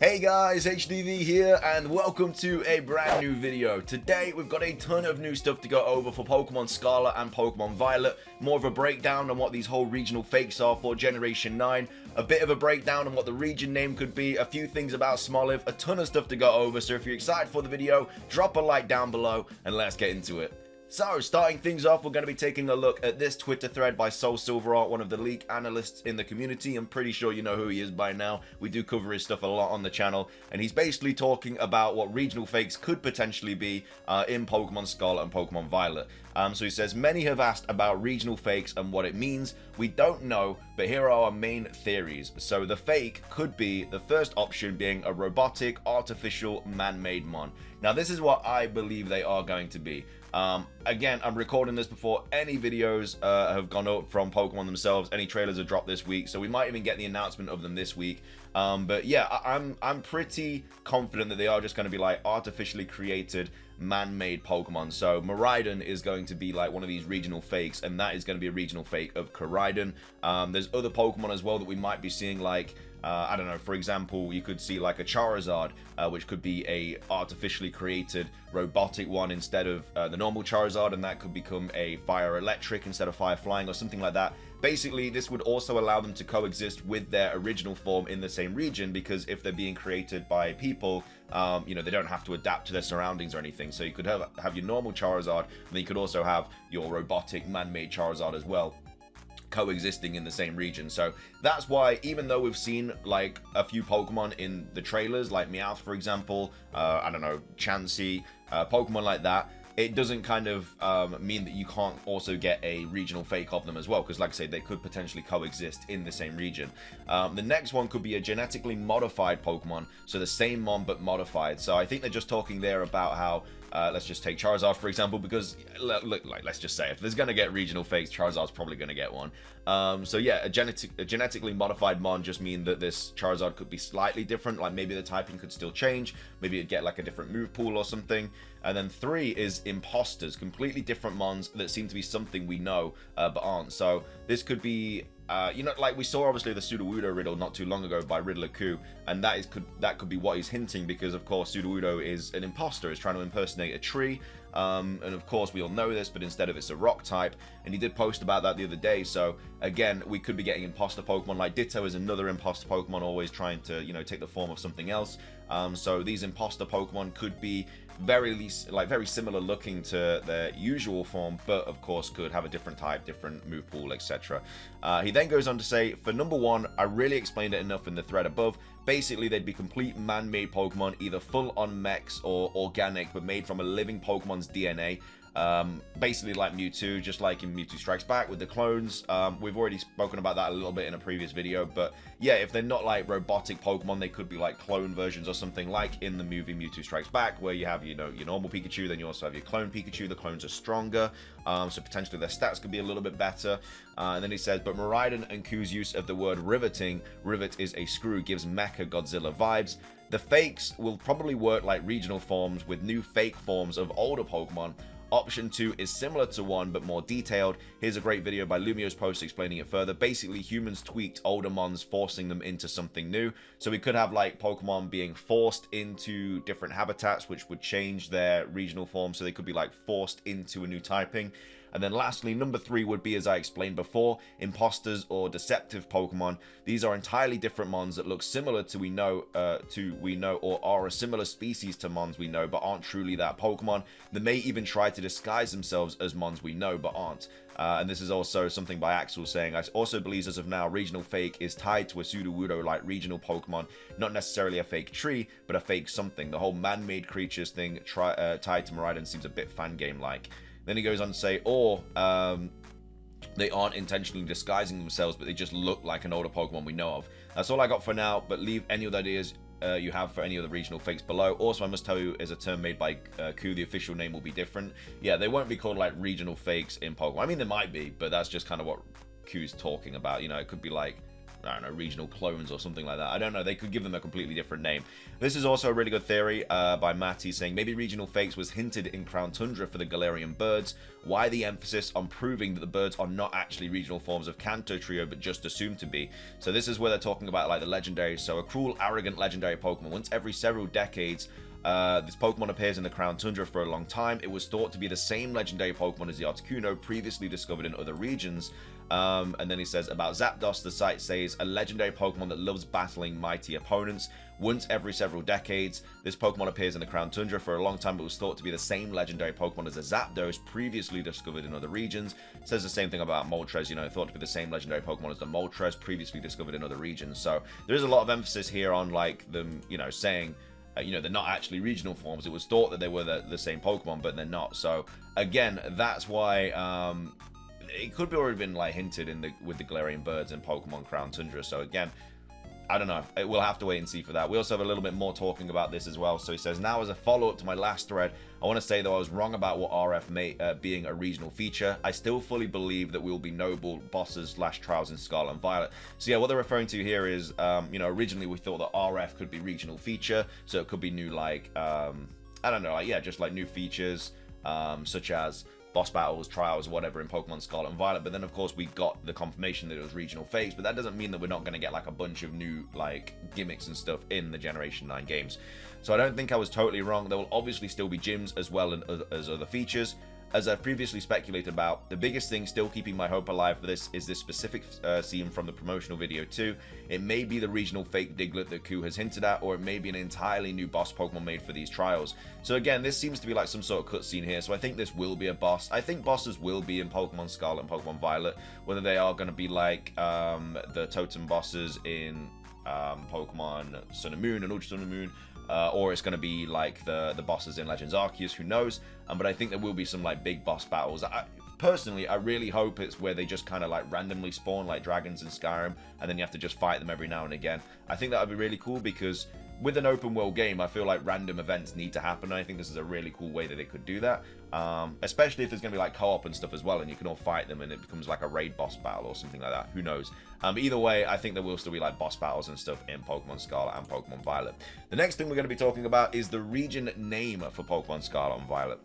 Hey guys, HDvee here, and welcome to a brand new video. Today we've got a ton of new stuff to go over for Pokemon Scarlet and Pokemon Violet. More of a breakdown on what these whole regional fakes are for Generation 9. A bit of a breakdown on what the region name could be. A few things about Smolive. A ton of stuff to go over, so if you're excited for the video, drop a like down below and let's get into it. So, starting things off, we're going to be taking a look at this Twitter thread by Soul Silver Art, one of the leak analysts in the community. I'm pretty sure you know who he is by now. We do cover his stuff a lot on the channel, and he's basically talking about what regional fakes could potentially be in Pokemon Scarlet and Pokemon Violet. So he says, many have asked about regional fakes and what it means. We don't know, but here are our main theories. So the fake could be, the first option being a robotic, artificial, man-made mon. Now this is what I believe they are going to be. Again, I'm recording this before any videos have gone up from Pokemon themselves. Any trailers have dropped this week, so we might even get the announcement of them this week. But yeah, I'm pretty confident that they are just going to be like artificially created, man-made Pokemon. So Miraidon is going to be like one of these regional fakes, and that is going to be a regional fake of Koraidon. There's other Pokemon as well that we might be seeing, like I don't know, for example, you could see like a Charizard, which could be a artificially created robotic one instead of the normal Charizard, and that could become a fire electric instead of fire flying or something like that. Basically, this would also allow them to coexist with their original form in the same region, because if they're being created by people, you know, they don't have to adapt to their surroundings or anything. So you could have your normal Charizard, and then you could also have your robotic man-made Charizard as well, coexisting in the same region. So that's why, even though we've seen like a few Pokemon in the trailers, like Meowth for example, I don't know, Chansey, Pokemon like that, it doesn't kind of mean that you can't also get a regional fake of them as well, because like I say, they could potentially coexist in the same region. The next one could be a genetically modified Pokemon, so the same mon but modified. So I think they're just talking there about how let's just take Charizard for example, because look, like, let's just say if there's gonna get regional fakes, Charizard's probably gonna get one. So yeah, a genetically modified mon just mean that this Charizard could be slightly different, like maybe the typing could still change, maybe it'd get like a different move pool or something. And then 3 is imposters, completely different mons that seem to be something we know but aren't. So this could be you know, like we saw obviously the Sudowoodo riddle not too long ago by Riddler Q, and that could be what he's hinting, because of course Sudowoodo is an imposter, is trying to impersonate a tree, and of course we all know this, but instead of it's a rock type, and he did post about that the other day. So again, we could be getting imposter Pokemon, like Ditto is another imposter Pokemon, always trying to, you know, take the form of something else. So these imposter Pokemon could be very similar looking to their usual form, but of course could have a different type, different move pool, etc. He then goes on to say, for number 1, I really explained it enough in the thread above. Basically, they'd be complete man-made Pokemon, either full-on mechs or organic, but made from a living Pokemon's DNA. Basically like Mewtwo, just like in Mewtwo Strikes Back with the clones. We've already spoken about that a little bit in a previous video, but yeah, if they're not like robotic Pokemon, they could be like clone versions or something, like in the movie Mewtwo Strikes Back, where you have, you know, your normal Pikachu, then you also have your clone Pikachu. The clones are stronger, so potentially their stats could be a little bit better. And then he says, but Miraidon and Q's use of the word riveting, rivet is a screw, gives Mecha Godzilla vibes. The fakes will probably work like regional forms with new fake forms of older Pokemon. Option 2 is similar to 1 but more detailed. Here's a great video by Lumio's post explaining it further. Basically, humans tweaked older mons, forcing them into something new. So we could have like Pokemon being forced into different habitats, which would change their regional form, so they could be like forced into a new typing. And then lastly, number 3 would be, as I explained before, imposters or deceptive Pokemon. These are entirely different mons that look similar to we know or are a similar species to mons we know but aren't truly that Pokemon. They may even try to disguise themselves as mons we know but aren't. And this is also something by Axel saying, I also believe as of now, regional fake is tied to a Sudowoodo-like regional Pokemon, not necessarily a fake tree, but a fake something. The whole man-made creatures thing tied to Miraidon seems a bit fangame-like. Then he goes on to say, or they aren't intentionally disguising themselves, but they just look like an older Pokemon we know of. That's all I got for now, but leave any other ideas you have for any of the regional fakes below. Also, I must tell you, as a term made by Q, the official name will be different. Yeah, they won't be called like regional fakes in Pokemon. I mean, there might be, but that's just kind of what Q's talking about. You know, it could be like I don't know, regional clones or something like that. I don't know. They could give them a completely different name. This is also a really good theory by Matty, saying maybe regional fakes was hinted in Crown Tundra for the Galarian birds. Why the emphasis on proving that the birds are not actually regional forms of Kanto Trio, but just assumed to be? So this is where they're talking about like the legendary. So a cruel, arrogant legendary Pokemon. Once every several decades, this Pokemon appears in the Crown Tundra for a long time. It was thought to be the same legendary Pokemon as the Articuno, previously discovered in other regions. And then he says, about Zapdos, the site says, a legendary Pokemon that loves battling mighty opponents. Once every several decades, this Pokemon appears in the Crown Tundra. For a long time, it was thought to be the same legendary Pokemon as a Zapdos, previously discovered in other regions. It says the same thing about Moltres, you know, thought to be the same legendary Pokemon as the Moltres, previously discovered in other regions. So there is a lot of emphasis here on, like, them, you know, saying, you know, they're not actually regional forms. It was thought that they were the same Pokemon, but they're not. So, again, that's why it could be already been, like, hinted in with the Galarian birds and Pokemon Crown Tundra. So, again, I don't know. We'll have to wait and see for that. We also have a little bit more talking about this as well. So he says, now as a follow-up to my last thread, I want to say, though, I was wrong about what RF being a regional feature. I still fully believe that we will be noble bosses / trials in Scarlet and Violet. So yeah, what they're referring to here is, you know, originally we thought that RF could be regional feature. So it could be new, like, I don't know, like, yeah, just like new features, such as boss battles, trials, whatever in Pokemon Scarlet and Violet. But then, of course, we got the confirmation that it was regional fakes, but that doesn't mean that we're not going to get like a bunch of new like gimmicks and stuff in the Generation 9 games. So I don't think I was totally wrong. There will obviously still be gyms as well as other features. As I've previously speculated about, the biggest thing still keeping my hope alive for this is this specific scene from the promotional video too. It may be the regional fake Diglett that Ku has hinted at, or it may be an entirely new boss Pokemon made for these trials. So again, this seems to be like some sort of cutscene here, so I think this will be a boss. I think bosses will be in Pokemon Scarlet and Pokemon Violet, whether they are going to be like the totem bosses in Pokemon Sun and Moon and Ultra Sun and Moon, or it's going to be like the bosses in Legends Arceus, who knows. But I think there will be some like big boss battles. Personally, I really hope it's where they just kind of like randomly spawn like dragons in Skyrim, and then you have to just fight them every now and again. I think that would be really cool, because with an open world game, I feel like random events need to happen. I think this is a really cool way that they could do that, especially if there's going to be like co-op and stuff as well, and you can all fight them and it becomes like a raid boss battle or something like that. Who knows? But either way, I think there will still be like boss battles and stuff in Pokemon Scarlet and Pokemon Violet. The next thing we're going to be talking about is the region name for Pokemon Scarlet and Violet.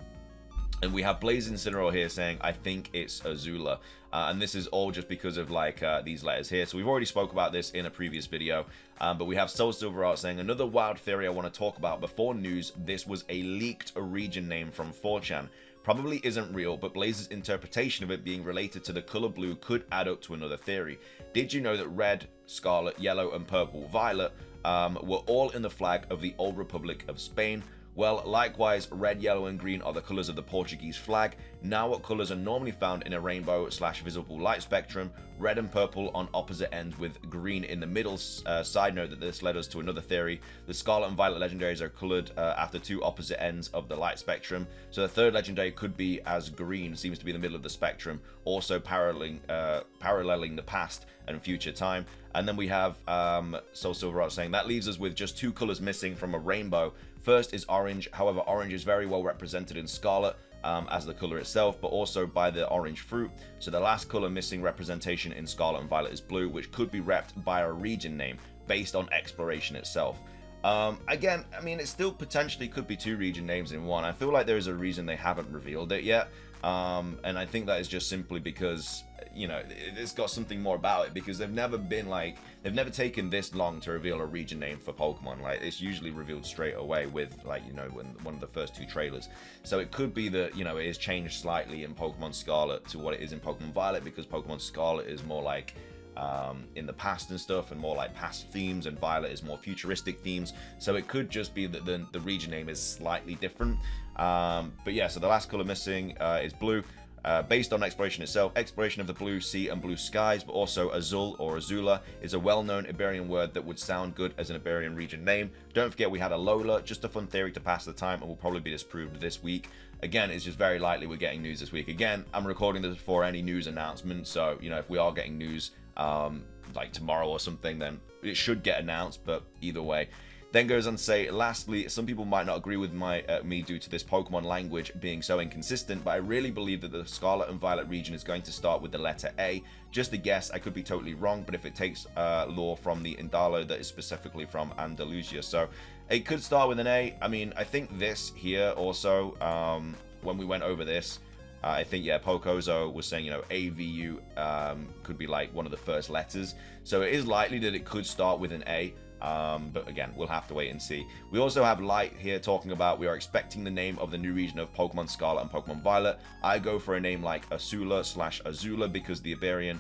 And we have Blaze Incineroar here saying, I think it's Azula. And this is all just because of like these letters here. So we've already spoke about this in a previous video. But we have Soul Silver Art saying, another wild theory I want to talk about before news. This was a leaked region name from 4chan. Probably isn't real, but Blaze's interpretation of it being related to the color blue could add up to another theory. Did you know that red, scarlet, yellow, and purple, violet were all in the flag of the Old Republic of Spain? Well, likewise, red, yellow, and green are the colours of the Portuguese flag. Now what colours are normally found in a rainbow / visible light spectrum? Red and purple on opposite ends with green in the middle. Side note that this led us to another theory. The Scarlet and Violet legendaries are coloured after two opposite ends of the light spectrum. So the third legendary could be as green, seems to be the middle of the spectrum, also paralleling the past and future time. And then we have Soul Silver Art saying, that leaves us with just two colours missing from a rainbow. First is orange. However, orange is very well represented in Scarlet as the color itself, but also by the orange fruit. So the last color missing representation in Scarlet and Violet is blue, which could be repped by a region name based on exploration itself. Again, I mean, it still potentially could be two region names in one. I feel like there is a reason they haven't revealed it yet. And I think that is just simply because, you know, it's got something more about it, because they've never taken this long to reveal a region name for Pokemon. Like, it's usually revealed straight away with, like, you know, when one of the first two trailers. So it could be that, you know, it has changed slightly in Pokemon Scarlet to what it is in Pokemon Violet, because Pokemon Scarlet is more like in the past and stuff, and more like past themes, and Violet is more futuristic themes. So it could just be that the region name is slightly different. But yeah, so the last color missing is blue. Based on exploration itself, exploration of the blue sea and blue skies, but also Azul or Azula is a well-known Iberian word that would sound good as an Iberian region name. Don't forget we had Alola, just a fun theory to pass the time, and will probably be disproved this week. Again, it's just very likely we're getting news this week. Again, I'm recording this before any news announcement, so, you know, if we are getting news like tomorrow or something, then it should get announced. But either way, Then goes on to say, lastly, some people might not agree with me due to this Pokemon language being so inconsistent, but I really believe that the Scarlet and Violet region is going to start with the letter A. Just a guess, I could be totally wrong, but if it takes lore from the Indalo that is specifically from Andalusia, so it could start with an A. I mean, I think this here also, when we went over this, I think, yeah, Pocozo was saying, you know, AVU could be like one of the first letters, so it is likely that it could start with an A. But again, we'll have to wait and see. We also have Light here talking about we are expecting the name of the new region of Pokemon Scarlet and Pokemon Violet. I go for a name like Asula/Azula because the Iberian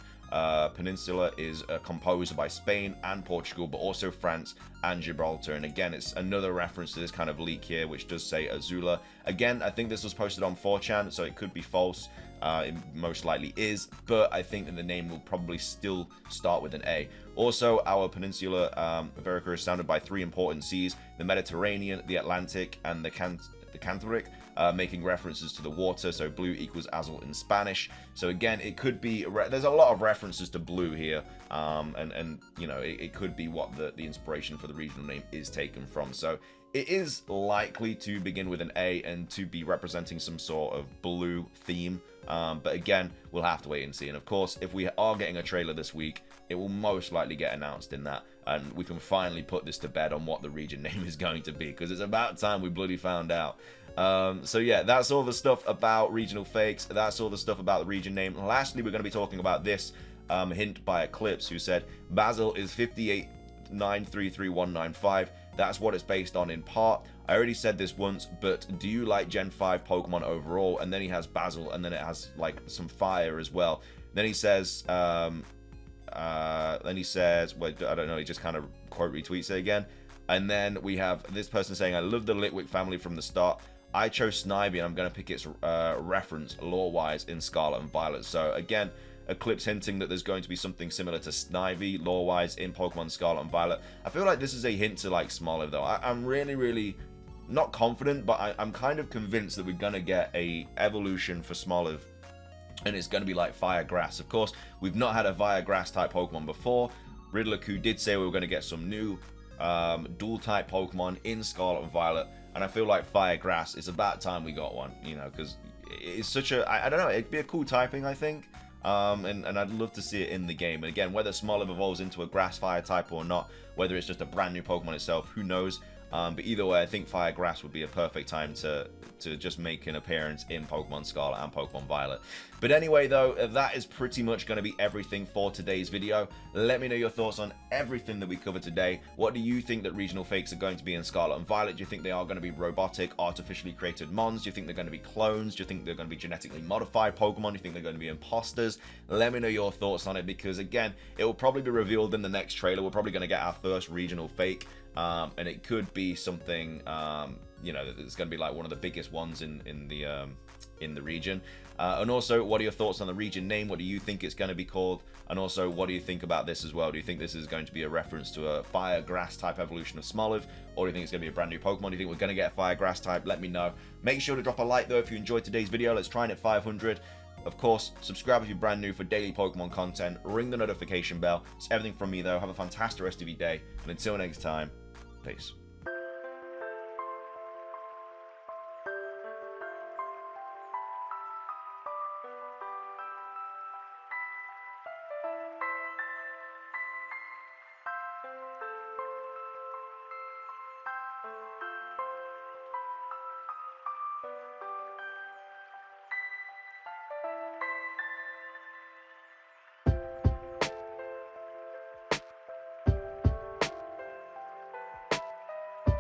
Peninsula is composed by Spain and Portugal, but also France and Gibraltar. And again, it's another reference to this kind of leak here, which does say Azula. Again, I think this was posted on 4chan, so it could be false. It most likely is, but I think that the name will probably still start with an A. Also, our peninsula Verica is surrounded by 3 important seas: the Mediterranean, the Atlantic, and the Cantabric, making references to the water, so blue equals azul in Spanish. So again, it could be, there's a lot of references to blue here, and you know, it could be what the inspiration for the regional name is taken from. So it is likely to begin with an A and to be representing some sort of blue theme. But again, we'll have to wait and see. And of course, if we are getting a trailer this week, it will most likely get announced in that, and we can finally put this to bed on what the region name is going to be, because it's about time we bloody found out. So yeah, that's all the stuff about regional fakes. That's all the stuff about the region name. Lastly, we're going to be talking about this hint by Eclipse, who said Basil is 589333195. That's what it's based on in part. I already said this once, but do you like Gen 5 Pokemon overall? And then he has Basil, and then it has like some fire as well. Then he says, wait, I don't know, he just kind of quote retweets it again. And then we have this person saying, I love the Litwick family from the start. I chose Snivy, and I'm going to pick its reference lore-wise in Scarlet and Violet. So again, Eclipse hinting that there's going to be something similar to Snivy lore-wise in Pokemon Scarlet and Violet. I feel like this is a hint to like Smolive though. I'm really not confident, but I'm kind of convinced that we're going to get a evolution for Smolive, and it's going to be like Fire Grass. Of course, we've not had a Fire Grass type Pokemon before. Riddler-Q did say we were going to get some new dual type Pokemon in Scarlet and Violet, and I feel like Fire Grass, it's about time we got one, you know, because it's such a, I don't know, it'd be a cool typing, I think. And I'd love to see it in the game. And again, whether Smolive evolves into a grass fire type or not, whether it's just a brand new Pokemon itself, who knows. But either way, I think Fire Grass would be a perfect time to just make an appearance in Pokemon Scarlet and Pokemon Violet. But anyway, though, that is pretty much going to be everything for today's video. Let me know your thoughts on everything that we covered today. What do you think that regional fakes are going to be in Scarlet and Violet? Do you think they are going to be robotic, artificially created mons? Do you think they're going to be clones? Do you think they're going to be genetically modified Pokemon? Do you think they're going to be imposters? Let me know your thoughts on it, because again, it will probably be revealed in the next trailer. We're probably going to get our first regional fake. And it could be something, you know, it's going to be like one of the biggest ones in the region. And also, what are your thoughts on the region name? What do you think it's going to be called? And also, what do you think about this as well? Do you think this is going to be a reference to a fire grass type evolution of Smolive, or do you think it's going to be a brand new Pokemon? Do you think we're going to get a fire grass type? Let me know. Make sure to drop a like though if you enjoyed today's video. Let's try and hit 500. Of course, subscribe if you're brand new for daily Pokemon content. Ring the notification bell. It's everything from me though. Have a fantastic rest of your day, and until next time, peace.